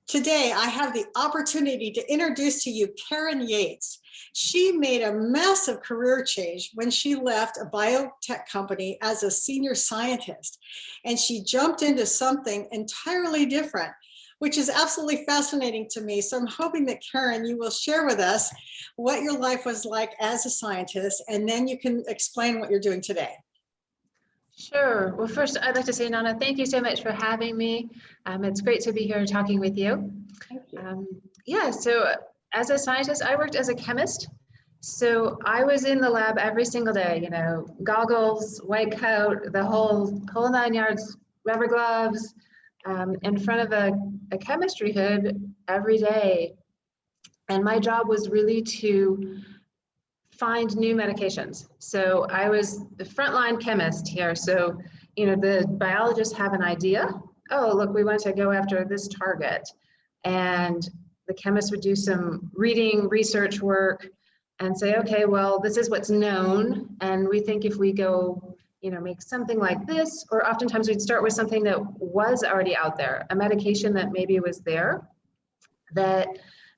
Today, I have the opportunity to introduce to you Karen Yates. She made a massive career change when she left a biotech company as a senior scientist, and she jumped into something entirely different, which is absolutely fascinating to me. So I'm hoping that, Karen, you will share with us what your life was like as a scientist, and then you can explain what you're doing today. Sure. Well, first, I'd like to say, Nana, thank you so much for having me. It's great to be here talking with you. Thank you. Yeah, so as a scientist, I worked as a chemist. So I was in the lab every single day, you know, goggles, white coat, the whole 9 yards, rubber gloves, in front of a chemistry hood every day. And my job was really to find new medications. So I was the frontline chemist here. So, you know, the biologists have an idea. Oh, look, we want to go after this target. And the chemist would do some reading, research work and say, okay, well, this is what's known. And we think if we go, you know, make something like this, or oftentimes we'd start with something that was already out there, a medication that maybe was there, that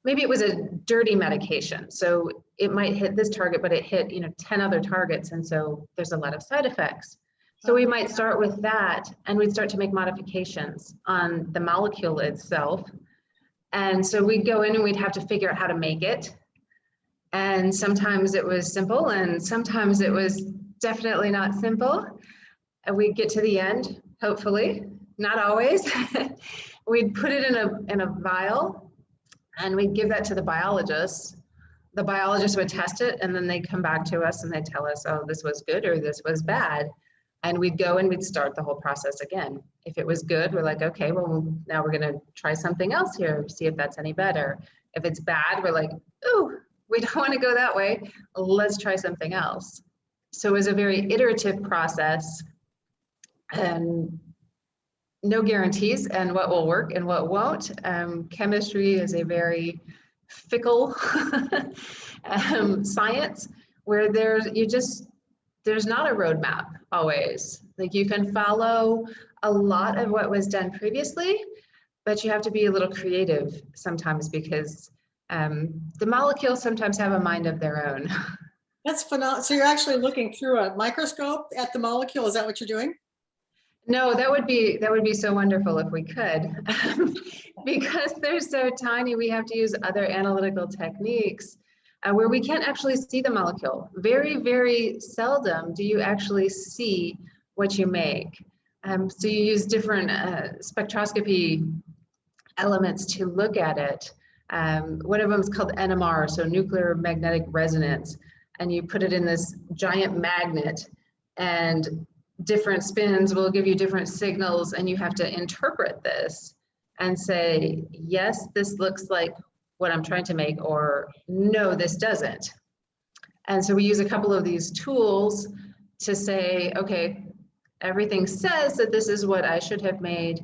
maybe it was a dirty medication. So it might hit this target, but it hit, you know, 10 other targets. And so there's a lot of side effects. So we might start with that, and we'd start to make modifications on the molecule itself. And so we'd go in and we'd have to figure out how to make it. And sometimes it was simple, and sometimes it was definitely not simple. And we'd get to the end, hopefully, not always. We'd put it in a vial, and we'd give that to the biologists. The biologists would test it, and then they'd come back to us and they'd tell us, oh, this was good or this was bad. And we'd go and we'd start the whole process again. If it was good, we're like, okay, well, now we're gonna try something else here, see if that's any better. If it's bad, we're like, oh, we don't wanna go that way. Let's try something else. So it was a very iterative process, and no guarantees and what will work and what won't. Chemistry is a very fickle science where there's not a roadmap always. Like, you can follow a lot of what was done previously, but you have to be a little creative sometimes, because the molecules sometimes have a mind of their own. That's phenomenal. So you're actually looking through a microscope at the molecule. Is that what you're doing? No, that would be so wonderful if we could. Because they're so tiny, we have to use other analytical techniques where we can't actually see the molecule. Very, very seldom do you actually see what you make. So you use different spectroscopy elements to look at it. One of them is called NMR, so nuclear magnetic resonance. And you put it in this giant magnet, and different spins will give you different signals, and you have to interpret this and say, yes, this looks like what I'm trying to make, or no, this doesn't. And so we use a couple of these tools to say, okay, everything says that this is what I should have made,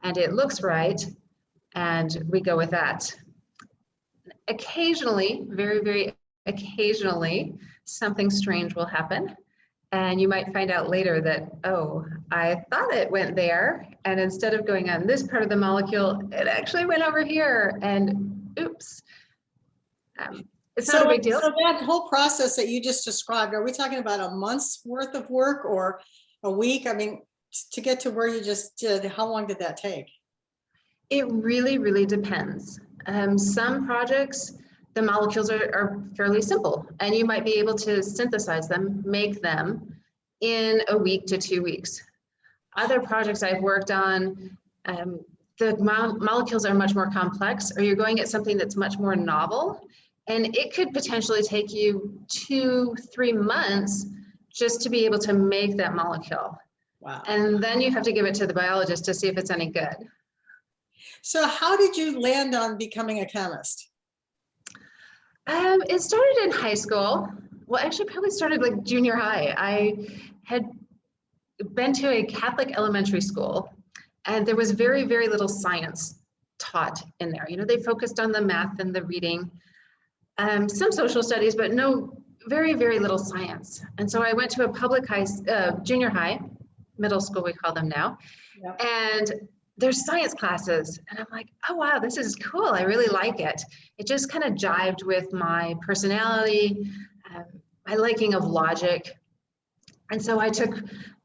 and it looks right, and we go with that. Occasionally, very, very occasionally, something strange will happen. And you might find out later that, oh, I thought it went there, and instead of going on this part of the molecule, it actually went over here, and oops. It's not a big deal. So that whole process that you just described, are we talking about a month's worth of work or a week? I mean, to get to where you just did, how long did that take? It really, really depends. Some projects, the molecules are fairly simple, and you might be able to synthesize them, make them in a week to 2 weeks. Other projects I've worked on, the molecules are much more complex, or you're going at something that's much more novel, and it could potentially take you 2-3 months just to be able to make that molecule. Wow. And then you have to give it to the biologist to see if it's any good. So how did you land on becoming a chemist? It started in high school. Well, actually probably started like junior high. I had been to a Catholic elementary school, and there was very, very little science taught in there. You know, they focused on the math and the reading, some social studies, but no, very, very little science. And so I went to a public junior high, middle school we call them now. Yep. And there's science classes. And I'm like, oh, wow, this is cool. I really like it. It just kind of jived with my personality, my liking of logic. And so I took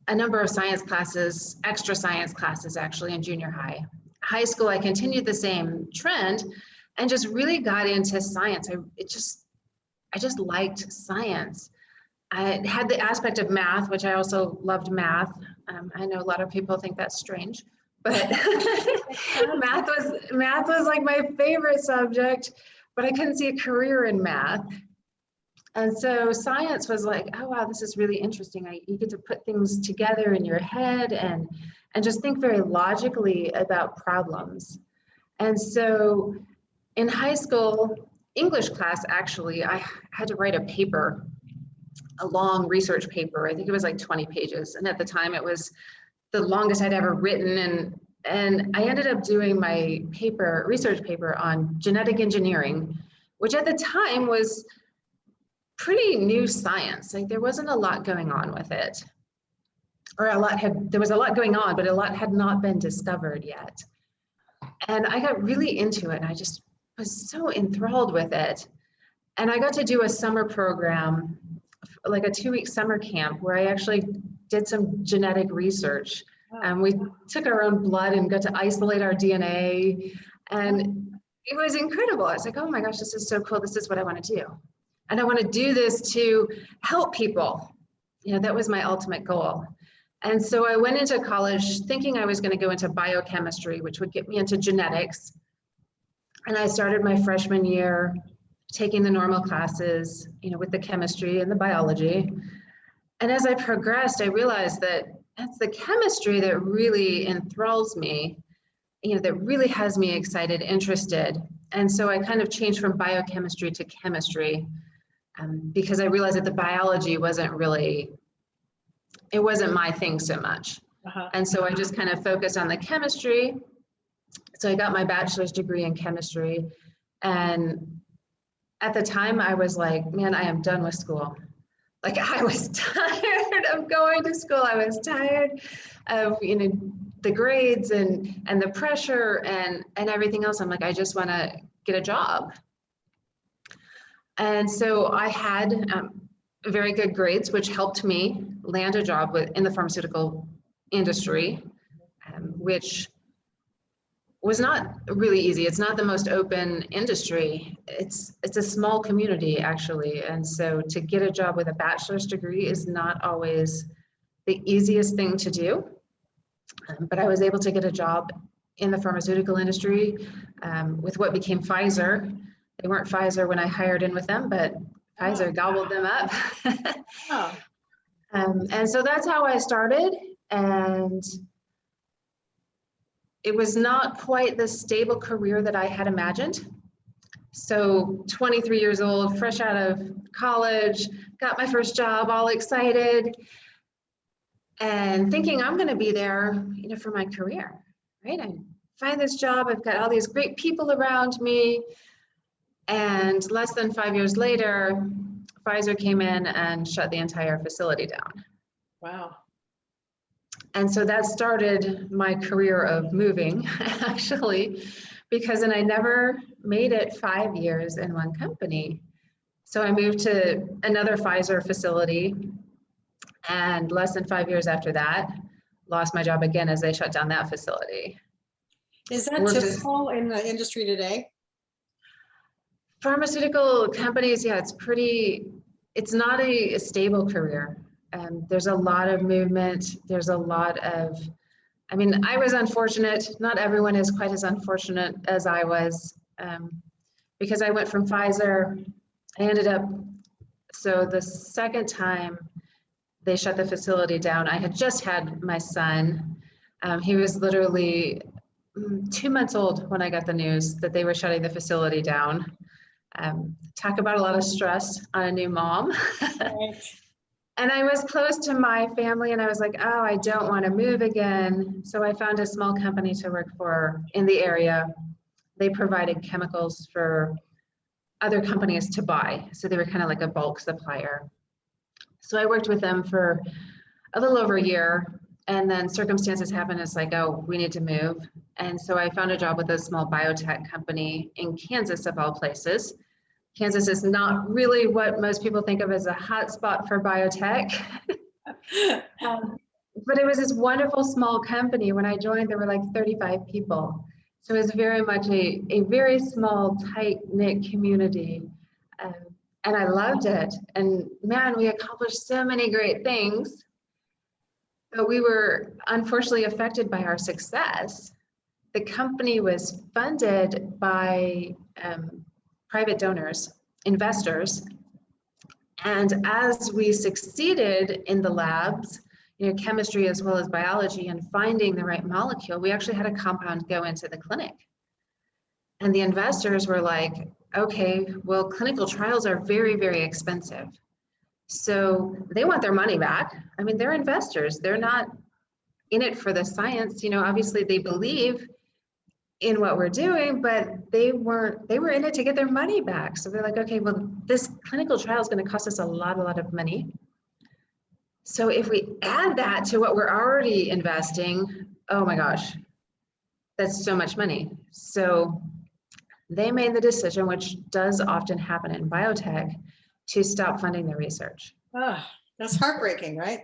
a number of science classes, extra science classes actually in junior high. High school, I continued the same trend and just really got into science. I just liked science. I had the aspect of math, which I also loved math. I know a lot of people think that's strange, but math was like my favorite subject, but I couldn't see a career in math. And so science was like, oh, wow, this is really interesting. You get to put things together in your head and just think very logically about problems. And so in high school, English class, actually, I had to write a paper, a long research paper. I think it was like 20 pages. And at the time it was the longest I'd ever written. And I ended up doing my research paper on genetic engineering, which at the time was pretty new science. Like there wasn't a lot going on with it, or there was a lot going on, but a lot had not been discovered yet. And I got really into it. And I just was so enthralled with it. And I got to do a summer program, like a 2-week summer camp, where I actually did some genetic research. And we took our own blood and got to isolate our DNA. And it was incredible. I was like, oh my gosh, this is so cool. This is what I want to do. And I want to do this to help people. You know, that was my ultimate goal. And so I went into college thinking I was going to go into biochemistry, which would get me into genetics. And I started my freshman year taking the normal classes, you know, with the chemistry and the biology. And as I progressed, I realized that it's the chemistry that really enthralls me, you know, that really has me excited, interested. And so I kind of changed from biochemistry to chemistry because I realized that the biology wasn't my thing so much. And so I just kind of focused on the chemistry. So I got my bachelor's degree in chemistry. And at the time I was like, man, I am done with school. Like I was tired of going to school. I was tired of, you know, the grades and the pressure and everything else. I'm like, I just want to get a job. And so I had very good grades, which helped me land a job in the pharmaceutical industry, which was not really easy. It's not the most open industry. It's a small community, actually. And so to get a job with a bachelor's degree is not always the easiest thing to do. But I was able to get a job in the pharmaceutical industry with what became Pfizer. They weren't Pfizer when I hired in with them, but Pfizer gobbled them up. And so that's how I started. And it was not quite the stable career that I had imagined. So 23 years old, fresh out of college, got my first job, all excited, and thinking I'm going to be there, you know, for my career, right? I find this job, I've got all these great people around me, and less than 5 years later, Pfizer came in and shut the entire facility down. Wow. And so that started my career of moving, actually, because then I never made it 5 years in one company. So I moved to another Pfizer facility, and less than 5 years after that, lost my job again as they shut down that facility. Is that typical in the industry today? Pharmaceutical companies, yeah, it's not a stable career. There's a lot of movement. There's a lot of, I mean, I was unfortunate. Not everyone is quite as unfortunate as I was, because I went from Pfizer. I ended up, so the second time they shut the facility down, I had just had my son. He was literally 2 months old when I got the news that they were shutting the facility down. Talk about a lot of stress on a new mom. Right. And I was close to my family, and I was like, oh, I don't want to move again. So I found a small company to work for in the area. They provided chemicals for other companies to buy. So they were kind of like a bulk supplier. So I worked with them for a little over a year, and then circumstances happened. It's like, oh, we need to move. And so I found a job with a small biotech company in Kansas, of all places. Kansas is not really what most people think of as a hot spot for biotech. But it was this wonderful small company. When I joined, there were like 35 people. So it was very much a very small, tight-knit community. And I loved it. And man, we accomplished so many great things. But we were unfortunately affected by our success. The company was funded by private donors, investors. And as we succeeded in the labs, chemistry as well as biology, and finding the right molecule, we actually had a compound go into the clinic. And the investors were like, okay, well, clinical trials are very, very expensive. So they want their money back. I mean, they're investors. They're not in it for the science. Obviously they believe in what we're doing, but they were in it to get their money back. So they're like, okay, well, this clinical trial is going to cost us a lot of money. So if we add that to what we're already investing, oh my gosh, that's so much money. So they made the decision, which does often happen in biotech, to stop funding the research. Oh, that's heartbreaking, right?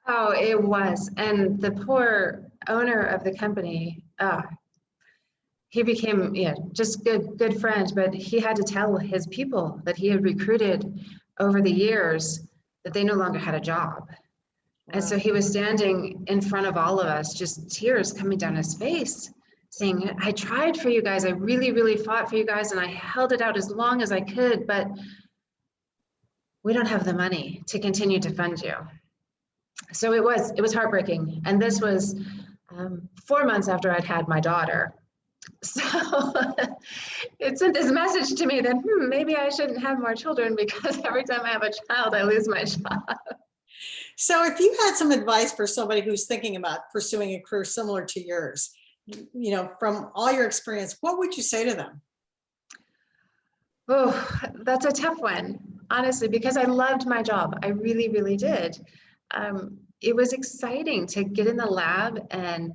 Oh, it was. And the poor owner of the company, he became, just good friend, but he had to tell his people that he had recruited over the years that they no longer had a job. Wow. And so he was standing in front of all of us, just tears coming down his face, saying, I tried for you guys. I really, really fought for you guys, and I held it out as long as I could, but we don't have the money to continue to fund you. So it was heartbreaking. And this was 4 months after I'd had my daughter. So it sent this message to me that maybe I shouldn't have more children, because every time I have a child, I lose my job. So if you had some advice for somebody who's thinking about pursuing a career similar to yours, from all your experience, what would you say to them? Oh, that's a tough one, honestly, because I loved my job. I really, really did. It was exciting to get in the lab, and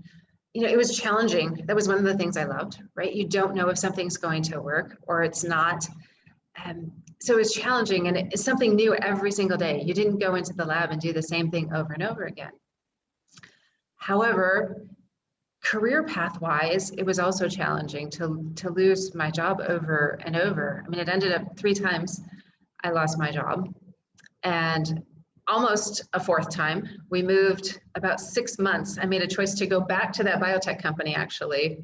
it was challenging. That was one of the things I loved, right? You don't know if something's going to work or it's not. So it was challenging, and it's something new every single day. You didn't go into the lab and do the same thing over and over again. However, career path-wise, it was also challenging to lose my job over and over. I mean, it ended up 3 times I lost my job, and almost a 4th time. We moved about 6 months. I made a choice to go back to that biotech company, actually.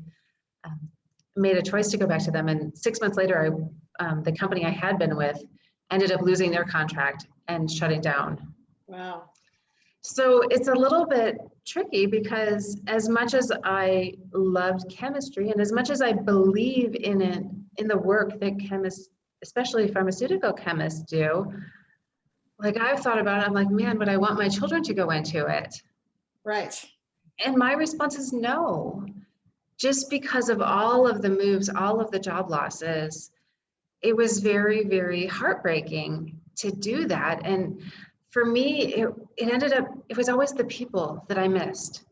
Made a choice to go back to them, and 6 months later, the company I had been with ended up losing their contract and shutting down. Wow. So it's a little bit tricky, because as much as I loved chemistry, and as much as I believe in it, in the work that chemists, especially pharmaceutical chemists, do, like I've thought about it, I'm like, man, would I want my children to go into it? Right. And my response is no. Just because of all of the moves, all of the job losses, it was very, very heartbreaking to do that. And for me, it ended up, it was always the people that I missed.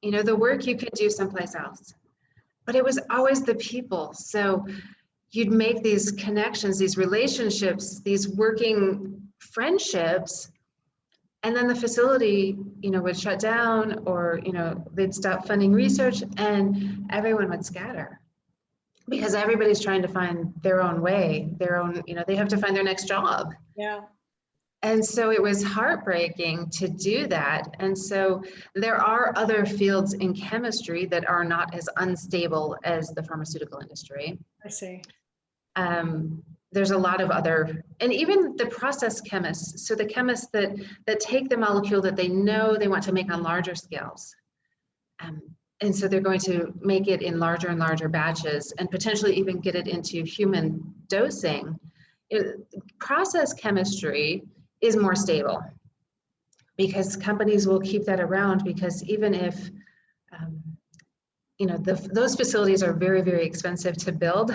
The work you could do someplace else, but it was always the people. So you'd make these connections, these relationships, these working friendships, and then the facility, would shut down, or, they'd stop funding research, and everyone would scatter, because everybody's trying to find their own way, their own, they have to find their next job. Yeah. And so it was heartbreaking to do that. And so there are other fields in chemistry that are not as unstable as the pharmaceutical industry. I see. There's a lot of other, and even the process chemists, so the chemists that take the molecule that they know they want to make on larger scales. And so they're going to make it in larger and larger batches, and potentially even get it into human dosing. Process chemistry is more stable, because companies will keep that around, because even if those facilities are very, very expensive to build.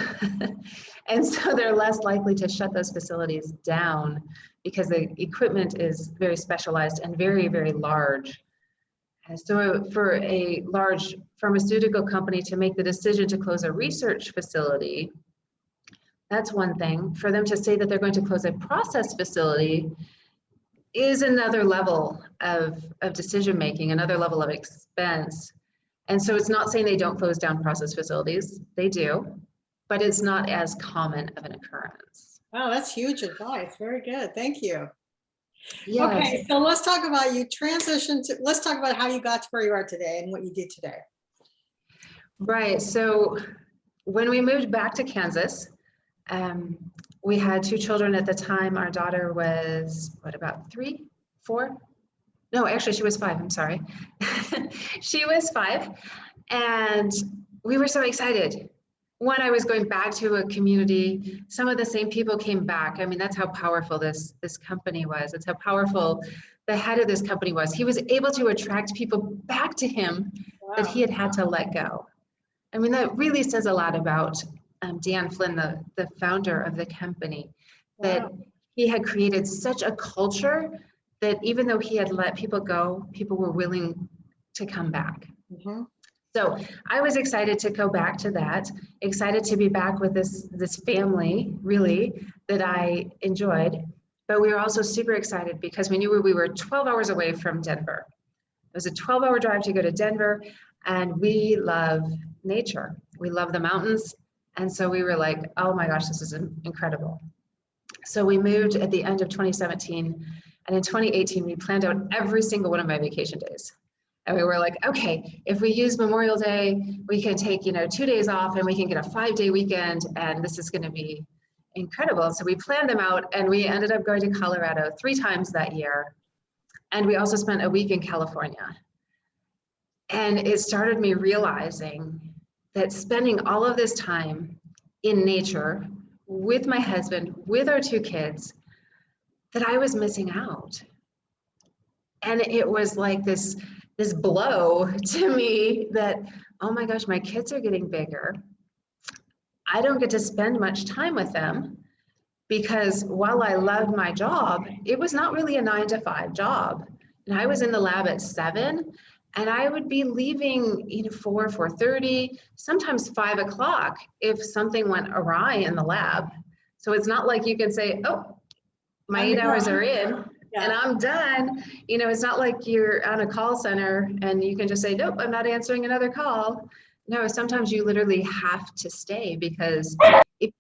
And so they're less likely to shut those facilities down, because the equipment is very specialized and very, very large. So for a large pharmaceutical company to make the decision to close a research facility, that's one thing. For them to say that they're going to close a process facility is another level of decision making, another level of expense. And so it's not saying they don't close down process facilities, they do, but it's not as common of an occurrence. Wow, that's huge advice. Very good. Thank you. Yes. Okay, so let's talk about you transitioned to, let's talk about how you got to where you are today and what you do today. Right. So when we moved back to Kansas, we had 2 children at the time. Our daughter was, what, about 3, 4? No, actually, she was 5. I'm sorry. She was 5. And we were so excited. One, I was going back to a community. Some of the same people came back. I mean, that's how powerful this company was. That's how powerful the head of this company was. He was able to attract people back to him that he had to let go. I mean, that really says a lot about Dan Flynn, the founder of the company, that he had created such a culture that even though he had let people go, people were willing to come back. Mm-hmm. So I was excited to go back to that, excited to be back with this family, really, that I enjoyed. But we were also super excited because we knew we were 12 hours away from Denver. It was a 12-hour drive to go to Denver, and we love nature. We love the mountains. And so we were like, oh my gosh, this is incredible. So we moved at the end of 2017. And in 2018, we planned out every single one of my vacation days. And we were like, okay, if we use Memorial Day, we can take, 2 days off and we can get a 5-day weekend. And this is going to be incredible. So we planned them out, and we ended up going to Colorado 3 times that year. And we also spent a week in California. And it started me realizing that spending all of this time in nature with my husband, with our 2 kids, that I was missing out. And it was like this blow to me that, oh my gosh, my kids are getting bigger. I don't get to spend much time with them because while I loved my job, it was not really a 9-to-5 job. And I was in the lab at 7, and I would be leaving 4:30, sometimes 5 o'clock if something went awry in the lab. So it's not like you can say, oh, my 8 hours are in and I'm done. It's not like you're on a call center and you can just say, nope, I'm not answering another call. No, sometimes you literally have to stay, because if you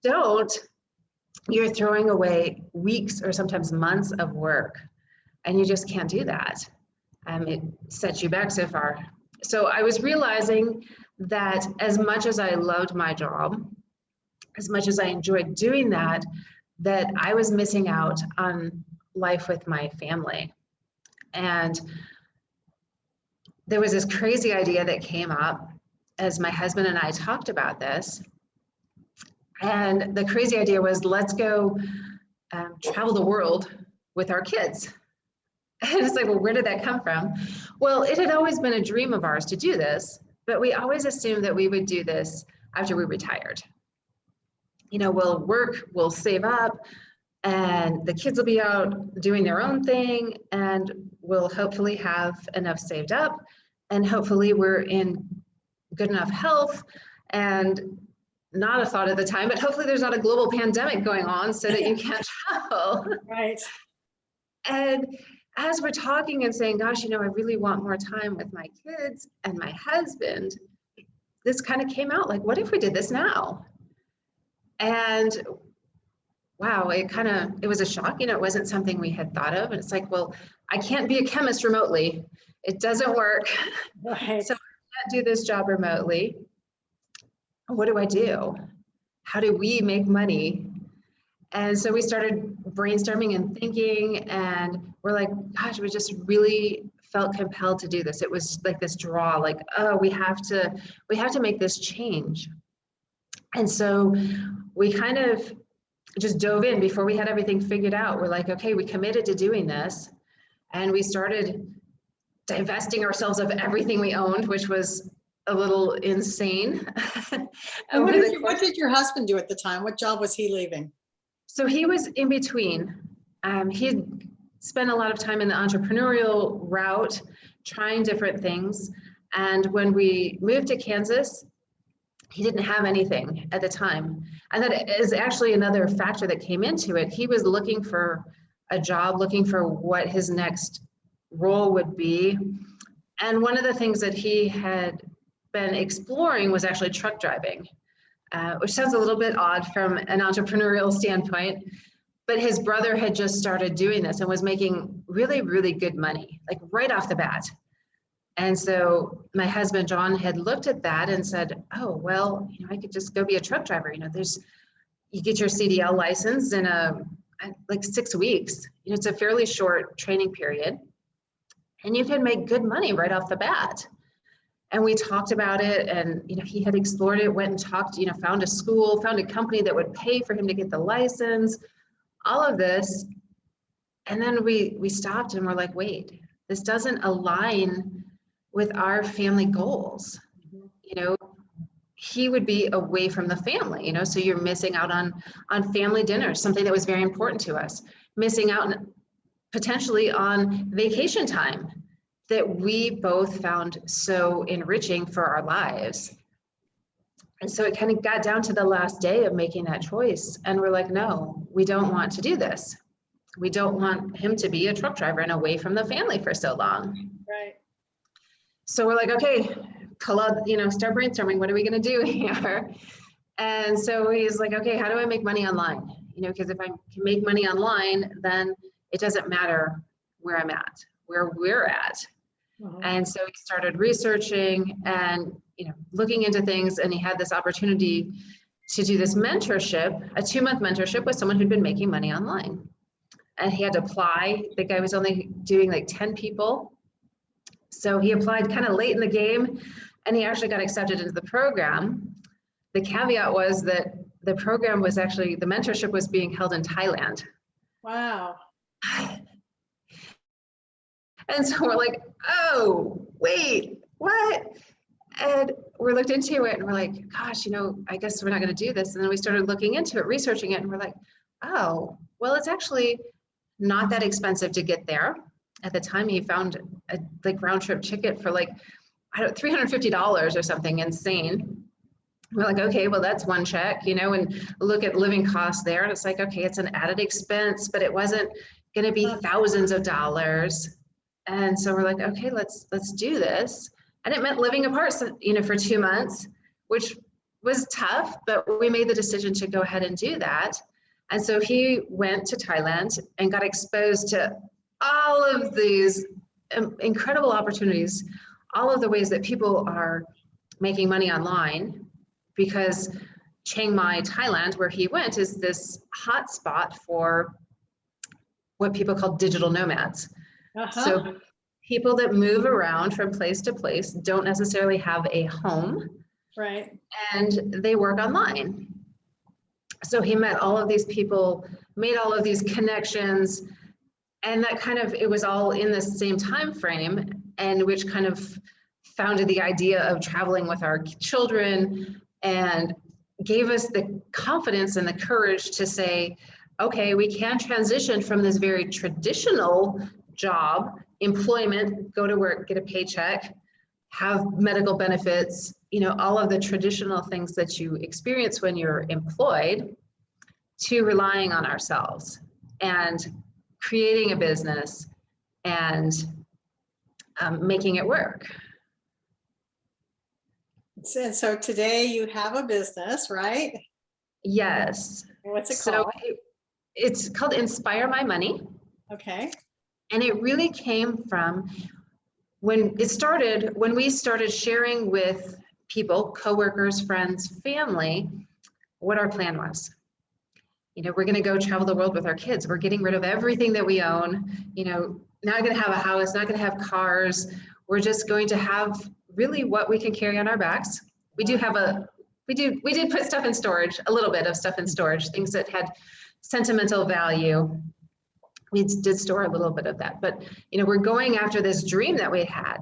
don't, you're throwing away weeks or sometimes months of work, and you just can't do that. It sets you back so far. So I was realizing that as much as I loved my job, as much as I enjoyed doing that I was missing out on life with my family. And there was this crazy idea that came up as my husband and I talked about this. And the crazy idea was, let's go travel the world with our kids. And it's like, well, where did that come from? Well, it had always been a dream of ours to do this, but we always assumed that we would do this after we retired. We'll work, we'll save up, and the kids will be out doing their own thing, and we'll hopefully have enough saved up, and hopefully we're in good enough health, and not a thought at the time, but hopefully there's not a global pandemic going on so that you can't travel. Right. And as we're talking and saying, gosh, I really want more time with my kids and my husband, this kind of came out like, what if we did this now? And wow, it was a shock. It wasn't something we had thought of. And it's like, well, I can't be a chemist remotely. It doesn't work. Right. So I can't do this job remotely. What do I do? How do we make money? And so we started brainstorming and thinking, and we're like, gosh, we just really felt compelled to do this. It was like this draw, like, oh, we have to make this change. And so we kind of just dove in before we had everything figured out. We're like, okay, we committed to doing this, and we started divesting ourselves of everything we owned, which was a little insane. And what did your husband do at the time? What job was he leaving? So he was in between. He had spent a lot of time in the entrepreneurial route, trying different things. And when we moved to Kansas, he didn't have anything at the time. And that is actually another factor that came into it. He was looking for a job, looking for what his next role would be. And one of the things that he had been exploring was actually truck driving, which sounds a little bit odd from an entrepreneurial standpoint, but his brother had just started doing this and was making really, really good money, like right off the bat. And so my husband, John, had looked at that and said, oh, well, I could just go be a truck driver. You get your CDL license in like 6 weeks. It's a fairly short training period, and you can make good money right off the bat. And we talked about it, and he had explored it, went and talked, found a school, found a company that would pay for him to get the license, all of this. And then we stopped and we're like, wait, this doesn't align with our family goals. He would be away from the family, so you're missing out on family dinners, something that was very important to us, missing out potentially on vacation time that we both found so enriching for our lives. And so it kind of got down to the last day of making that choice. And we're like, no, we don't want to do this. We don't want him to be a truck driver and away from the family for so long. Right. So we're like, okay, start brainstorming. What are we going to do here? And so he's like, okay, how do I make money online? Because if I can make money online, then it doesn't matter where I'm at, where we're at. Mm-hmm. And so he started researching and, looking into things, and he had this opportunity to do this mentorship, a 2-month mentorship with someone who'd been making money online. And he had to apply. The guy was only doing like 10 people. So he applied kind of late in the game, and he actually got accepted into the program. The caveat was that the program was actually, the mentorship was being held in Thailand. Wow. And so we're like, oh, wait, what? And we looked into it and we're like, gosh, I guess we're not going to do this. And then we started looking into it, researching it, and we're like, oh, well, it's actually not that expensive to get there. At the time, he found a round trip ticket for $350 or something insane. We're like, okay, well, that's one check, and look at living costs there. And it's like, okay, it's an added expense, but it wasn't going to be thousands of dollars. And so we're like, okay, let's do this. And it meant living apart, for 2 months, which was tough, but we made the decision to go ahead and do that. And so he went to Thailand and got exposed to all of these incredible opportunities, all of the ways that people are making money online, because Chiang Mai, Thailand, where he went, is this hot spot for what people call digital nomads. Uh-huh. So people that move around from place to place, don't necessarily have a home. Right. And they work online. So he met all of these people, made all of these connections, and that it was all in the same time frame, and which kind of founded the idea of traveling with our children, and gave us the confidence and the courage to say, okay, we can transition from this very traditional job, employment, go to work, get a paycheck, have medical benefits, all of the traditional things that you experience when you're employed, to relying on ourselves and creating a business and making it work. And so today you have a business, right? Yes. What's it called? It's called Inspire My Money. Okay. And it really came from when we started sharing with people, coworkers, friends, family, what our plan was. We're going to go travel the world with our kids. We're getting rid of everything that we own, not going to have a house, not going to have cars. We're just going to have really what we can carry on our backs. We did put stuff in storage, a little bit of stuff in storage, things that had sentimental value. We did store a little bit of that, but we're going after this dream that we had.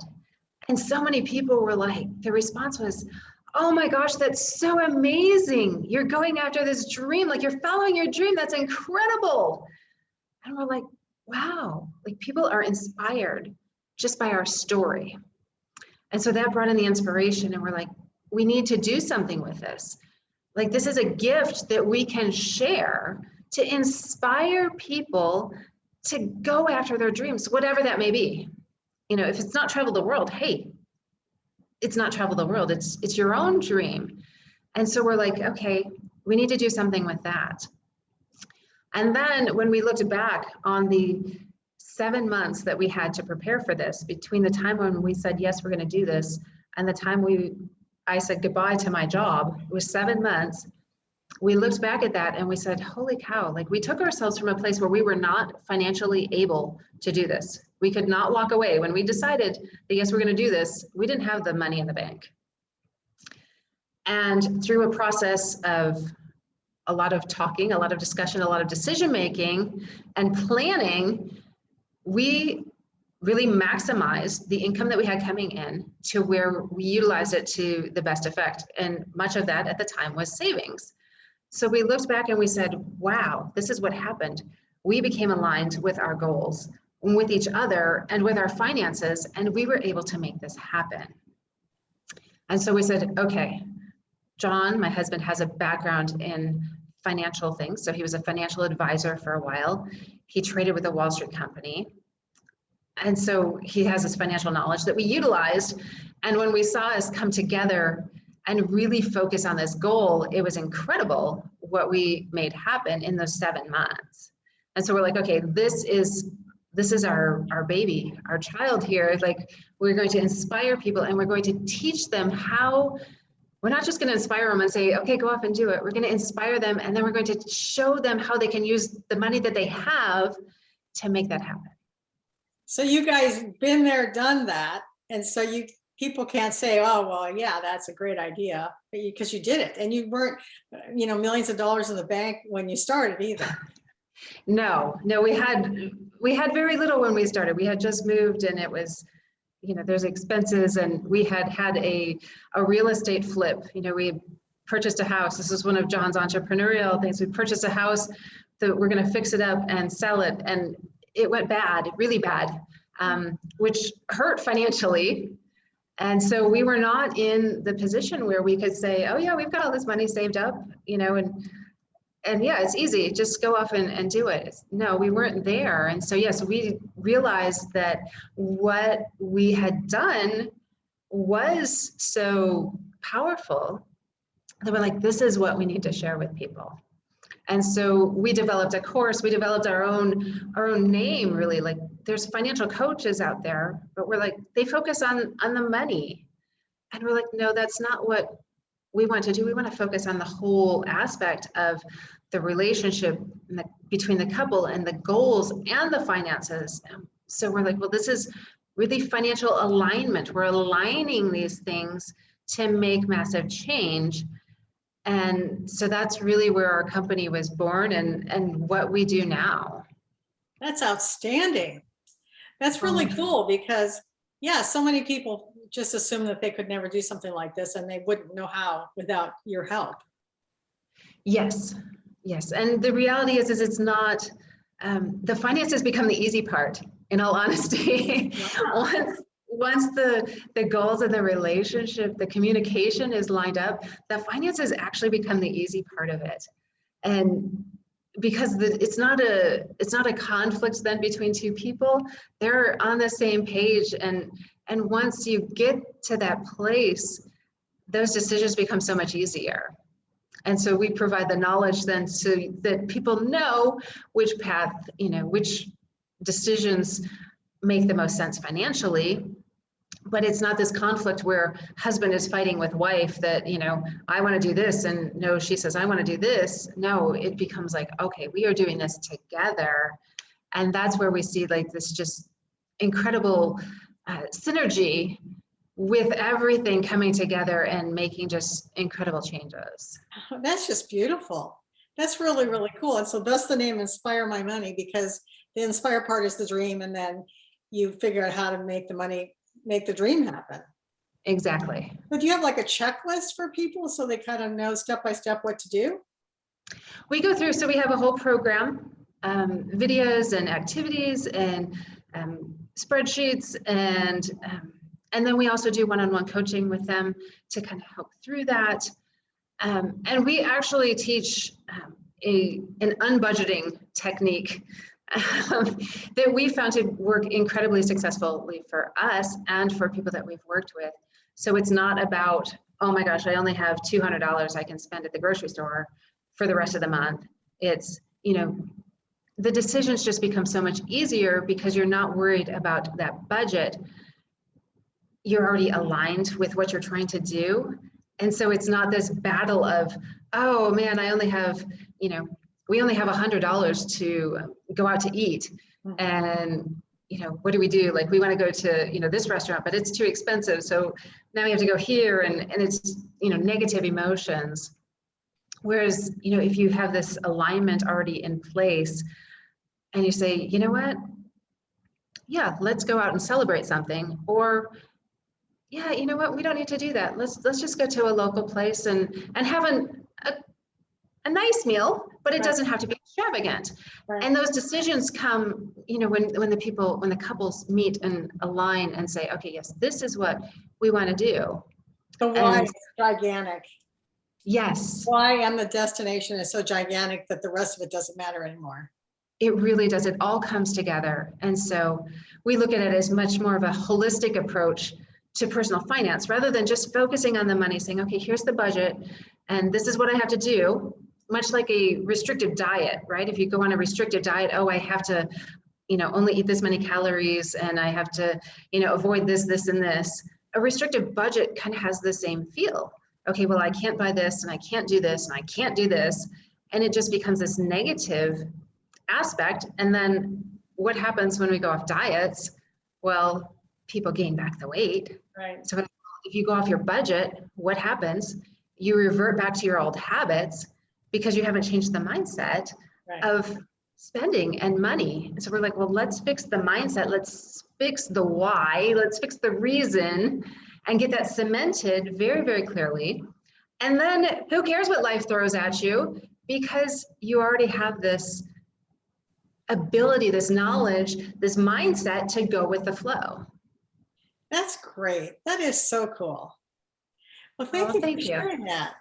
And so many people were like, the response was, oh my gosh, that's so amazing. You're going after this dream, you're following your dream. That's incredible. And we're like, wow, people are inspired just by our story. And so that brought in the inspiration, and we're like, we need to do something with this. Like, this is a gift that we can share to inspire people to go after their dreams, whatever that may be. You know, if it's not travel the world, hey, it's not travel the world, it's your own dream. And so we're like, okay, we need to do something with that. And then when we looked back on the 7 months that we had to prepare for this, between the time when we said, yes, we're going to do this, and the time I said goodbye to my job, it was 7 months. We looked back at that and we said, holy cow, like, we took ourselves from a place where we were not financially able to do this. We could not walk away. When we decided that, yes, we're going to do this, we didn't have the money in the bank. And through a process of a lot of talking, a lot of discussion, a lot of decision-making and planning, we really maximized the income that we had coming in to where we utilized it to the best effect. And much of that at the time was savings. So we looked back and we said, wow, this is what happened. We became aligned with our goals, with each other, and with our finances, and we were able to make this happen. And so we said, okay, John, my husband, has a background in financial things. So he was a financial advisor for a while. He traded with a Wall Street company. And so he has this financial knowledge that we utilized. And when we saw us come together and really focus on this goal, it was incredible what we made happen in those 7 months. And so we're like, okay, this is our baby, our child here. Like, we're going to inspire people, and we're going to teach them how. We're not just going to inspire them and say, okay, go off and do it. We're going to inspire them, and then we're going to show them how they can use the money that they have to make that happen. So you guys been there, done that. And so people can't say, oh, well, yeah, that's a great idea, because you did it. And you weren't, millions of dollars in the bank when you started either. No, we had very little when we started. We had just moved, and it was, there's expenses, and we had a real estate flip. We purchased a house. This is one of John's entrepreneurial things. We purchased a house that we're going to fix it up and sell it. And it went bad, really bad, which hurt financially. And so we were not in the position where we could say, oh yeah, we've got all this money saved up, and yeah, it's easy, just go off and do it. No, we weren't there. And so, yes, we realized that what we had done was so powerful that we're like, this is what we need to share with people. And so we developed a course, we developed our own name, really. Like, there's financial coaches out there, but we're like, they focus on the money. And we're like, no, that's not what we want to do. We want to focus on the whole aspect of the relationship between the couple and the goals and the finances. So we're like, well, this is really financial alignment. We're aligning these things to make massive change. And so that's really where our company was born, and what we do now. That's outstanding. That's really cool, because yeah, so many people just assume that they could never do something like this, and they wouldn't know how without your help. Yes. And the reality is it's not, the finances become the easy part, in all honesty. Yeah. Once the goals of the relationship, the communication is lined up, the finances actually become the easy part of it. And because it's not a conflict then between two people, they're on the same page. And once you get to that place, those decisions become so much easier. And so we provide the knowledge then so that people know which path, which decisions make the most sense financially. But it's not this conflict where husband is fighting with wife that, I want to do this, and no, she says, I want to do this. No, it becomes like, okay, we are doing this together. And that's where we see like this just incredible synergy with everything coming together and making just incredible changes. That's just beautiful. That's really, really cool. And so that's the name Inspire My Money, because the inspire part is the dream, and then you figure out how to make the money, make the dream happen. Exactly. But do you have like a checklist for people so they kind of know step by step what to do? We go through, so we have a whole program, videos and activities and spreadsheets, and then we also do one-on-one coaching with them to kind of help through that. And we actually teach an unbudgeting technique that we found to work incredibly successfully for us and for people that we've worked with. So it's not about, oh my gosh, I only have $200 I can spend at the grocery store for the rest of the month. It's, you know, the decisions just become so much easier because you're not worried about that budget. You're already aligned with what you're trying to do. And so it's not this battle of, oh man, I only have, you know, we only have $100 to go out to eat. And, you know, what do we do? Like, we want to go to, you know, this restaurant, but it's too expensive. So now we have to go here, and it's, you know, negative emotions. Whereas, you know, if you have this alignment already in place and you say, you know what? Yeah, let's go out and celebrate something. Or, yeah, you know what? We don't need to do that. Let's just go to a local place and have a nice meal, but it doesn't have to be extravagant. Right. And those decisions come, you know, when the couples meet and align and say, okay, yes, this is what we want to do. The why is gigantic. Yes. Why and the destination is so gigantic that the rest of it doesn't matter anymore. It really does. It all comes together. And so we look at it as much more of a holistic approach to personal finance, rather than just focusing on the money, saying, okay, here's the budget, and this is what I have to do. Much like a restrictive diet, right? If you go on a restrictive diet, oh, I have to, you know, only eat this many calories, and I have to, you know, avoid this, this, and this. A restrictive budget kind of has the same feel. Okay, well, I can't buy this, and I can't do this, and I can't do this. And it just becomes this negative aspect. And then what happens when we go off diets? Well, people gain back the weight. Right. So if you go off your budget, what happens? You revert back to your old habits because you haven't changed the mindset of spending and money. And so we're like, well, let's fix the mindset. Let's fix the why. Let's fix the reason and get that cemented very, very clearly. And then who cares what life throws at you, because you already have this ability, this knowledge, this mindset to go with the flow. That's great. That is so cool. Well, thank you for sharing that.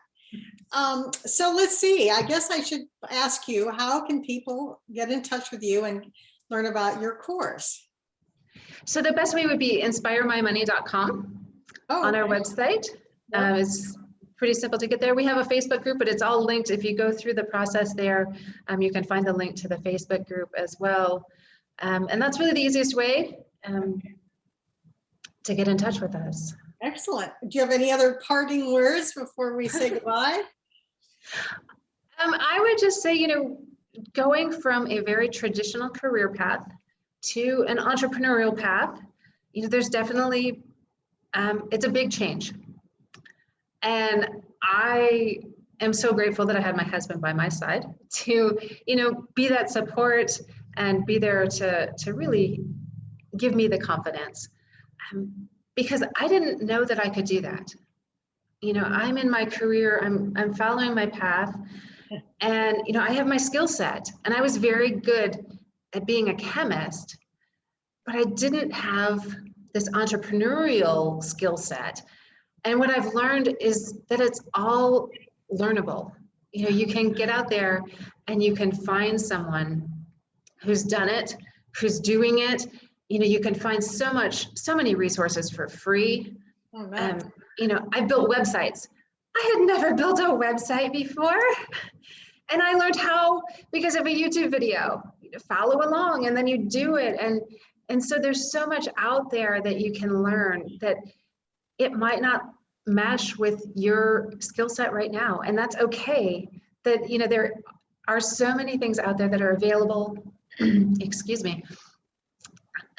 So let's see, I guess I should ask you, how can people get in touch with you and learn about your course? So the best way would be inspiremymoney.com on our website. It's pretty simple to get there. We have a Facebook group, but it's all linked. If you go through the process there, you can find the link to the Facebook group as well. And that's really the easiest way to get in touch with us. Excellent. Do you have any other parting words before we say goodbye? I would just say, you know, going from a very traditional career path to an entrepreneurial path, you know, there's definitely, it's a big change. And I am so grateful that I had my husband by my side to, you know, be that support and be there to really give me the confidence. Because I didn't know that I could do that. You know, I'm in my career, I'm following my path, and, you know, I have my skill set, and I was very good at being a chemist, but I didn't have this entrepreneurial skill set. And what I've learned is that it's all learnable. You know, you can get out there and you can find someone who's done it, who's doing it. You know, you can find so many resources for free. You know, I've built websites. I had never built a website before. And I learned how because of a YouTube video. You follow along and then you do it. And so there's so much out there that you can learn that it might not mesh with your skill set right now. And that's okay. That, you know, there are so many things out there that are available, excuse me,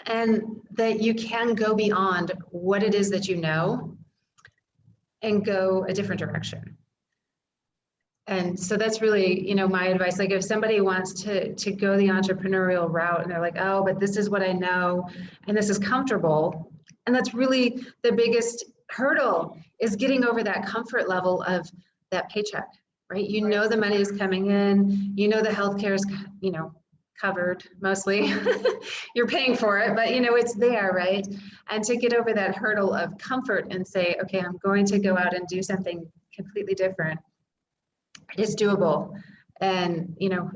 and that you can go beyond what it is that you know and go a different direction. And so that's really, you know, my advice. Like if somebody wants to go the entrepreneurial route and they're like, oh, but this is what I know and this is comfortable. And that's really the biggest hurdle, is getting over that comfort level of that paycheck, right? You know the money is coming in, you know the healthcare is, you know, covered mostly. You're paying for it, but you know, it's there, right? And to get over that hurdle of comfort and say, okay, I'm going to go out and do something completely different. It's doable. And, you know,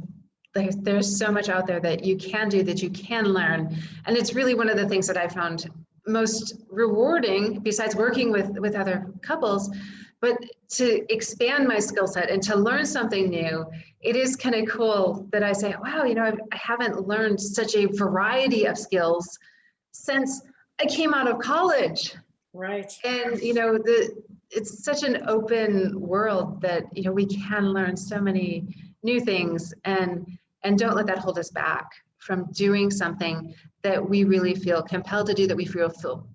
there's so much out there that you can do, that you can learn. And it's really one of the things that I found most rewarding, besides working with other couples, but to expand my skill set and to learn something new. It is kind of cool that I say, wow, you know, I haven't learned such a variety of skills since I came out of college. Right. And, you know, it's such an open world that, you know, we can learn so many new things, and don't let that hold us back from doing something that we really feel compelled to do, that we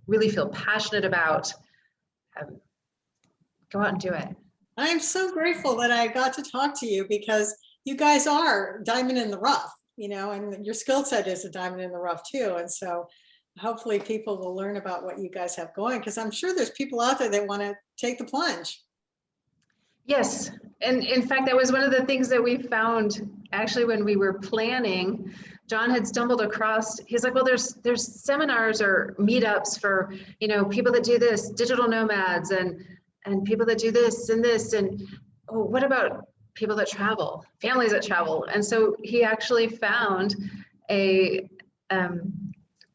really feel passionate about. Go out and do it. I'm so grateful that I got to talk to you, because you guys are diamond in the rough, you know, and your skill set is a diamond in the rough too. And so hopefully people will learn about what you guys have going, because I'm sure there's people out there that want to take the plunge. Yes. And in fact, that was one of the things that we found actually when we were planning. John had stumbled across, he's like, well, there's seminars or meetups for, you know, people that do this, digital nomads, and people that do this and this. And oh, what about people that travel, families that travel? And so he actually found a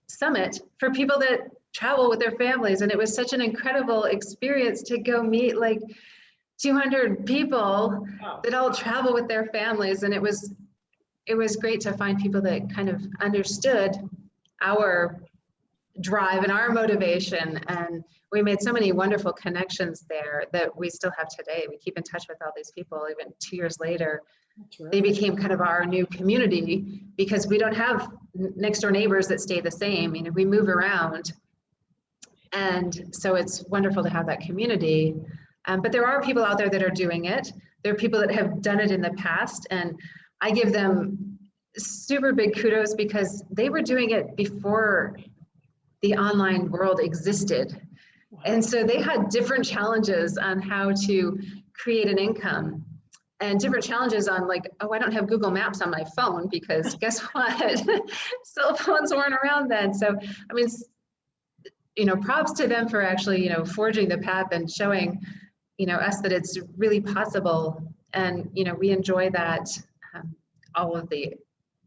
summit for people that travel with their families. And it was such an incredible experience to go meet like 200 people that all travel with their families. And it was great to find people that kind of understood our drive and our motivation. And we made so many wonderful connections there that we still have today. We keep in touch with all these people even 2 years later. They became kind of our new community, because we don't have next door neighbors that stay the same. You know, we move around. And so it's wonderful to have that community. But there are people out there that are doing it. There are people that have done it in the past, and I give them super big kudos, because they were doing it before the online world existed. And so they had different challenges on how to create an income, and different challenges on like, oh, I don't have Google Maps on my phone, because guess what? Cell phones weren't around then. So, I mean, you know, props to them for actually, you know, forging the path and showing, you know, us that it's really possible. And, you know, we enjoy that, all of the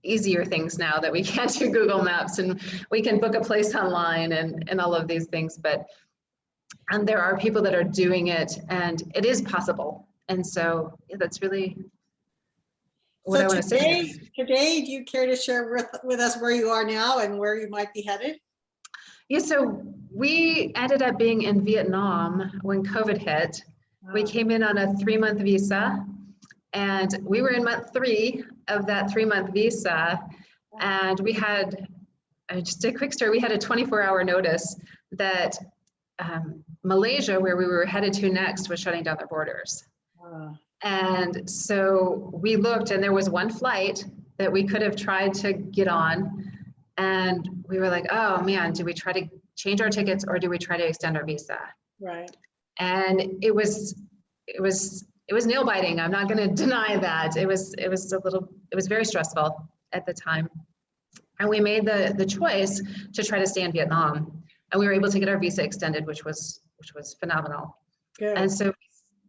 easier things now that we can't do Google Maps, and we can book a place online and all of these things. But there are people that are doing it, and it is possible. And so yeah, that's really what I want to say. Today, do you care to share with us where you are now and where you might be headed? Yeah, so we ended up being in Vietnam when COVID hit. Wow. We came in on a 3-month visa, and we were in month 3 of that 3-month visa. And we had, just a quick story, we had a 24-hour notice that Malaysia, where we were headed to next, was shutting down their borders. And so we looked, and there was one flight that we could have tried to get on. And we were like, oh man, do we try to change our tickets, or do we try to extend our visa? Right. And it was nail biting. I'm not going to deny that. It was very stressful at the time. And we made the choice to try to stay in Vietnam. And we were able to get our visa extended, which was phenomenal. Good. And so we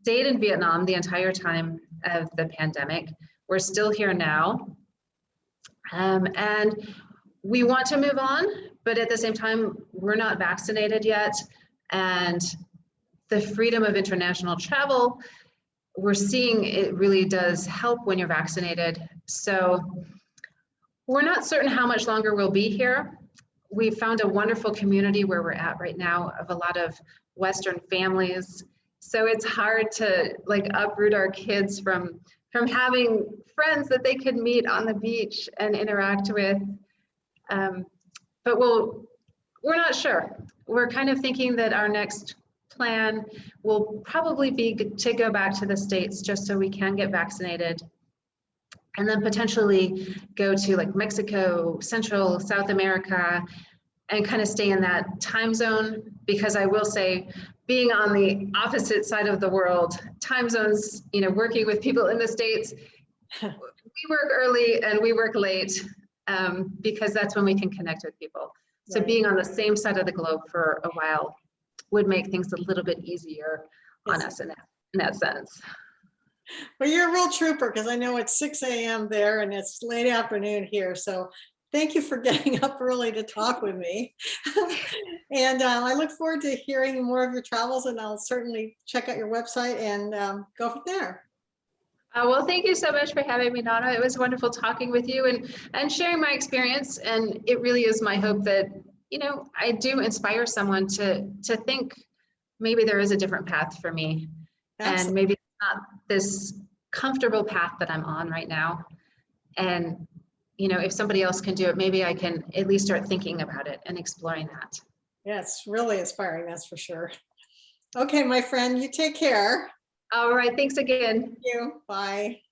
stayed in Vietnam the entire time of the pandemic. We're still here now. And we want to move on, but at the same time, we're not vaccinated yet. And the freedom of international travel, we're seeing it really does help when you're vaccinated. So we're not certain how much longer we'll be here. We found a wonderful community where we're at right now of a lot of Western families. So it's hard to like uproot our kids from having friends that they could meet on the beach and interact with. But we're not sure. We're kind of thinking that our next plan will probably be to go back to the States just so we can get vaccinated, and then potentially go to like Mexico, Central, South America, and kind of stay in that time zone. Because I will say, being on the opposite side of the world, time zones, you know, working with people in the States, we work early and we work late. because that's when we can connect with people. So Right. being on the same side of the globe for a while would make things a little bit easier on Yes. us in that sense. Well, you're a real trooper, because I know it's 6 a.m. there and it's late afternoon here. So thank you for getting up early to talk with me. And I look forward to hearing more of your travels, and I'll certainly check out your website and go from there. Well, thank you so much for having me, Donna. It was wonderful talking with you and sharing my experience. And it really is my hope that, you know, I do inspire someone to think maybe there is a different path for me. Absolutely. And maybe it's not this comfortable path that I'm on right now. And, you know, if somebody else can do it, maybe I can at least start thinking about it and exploring that. Yeah, it's really inspiring, that's for sure. Okay, my friend, you take care. All right. Thanks again. Thank you. Bye.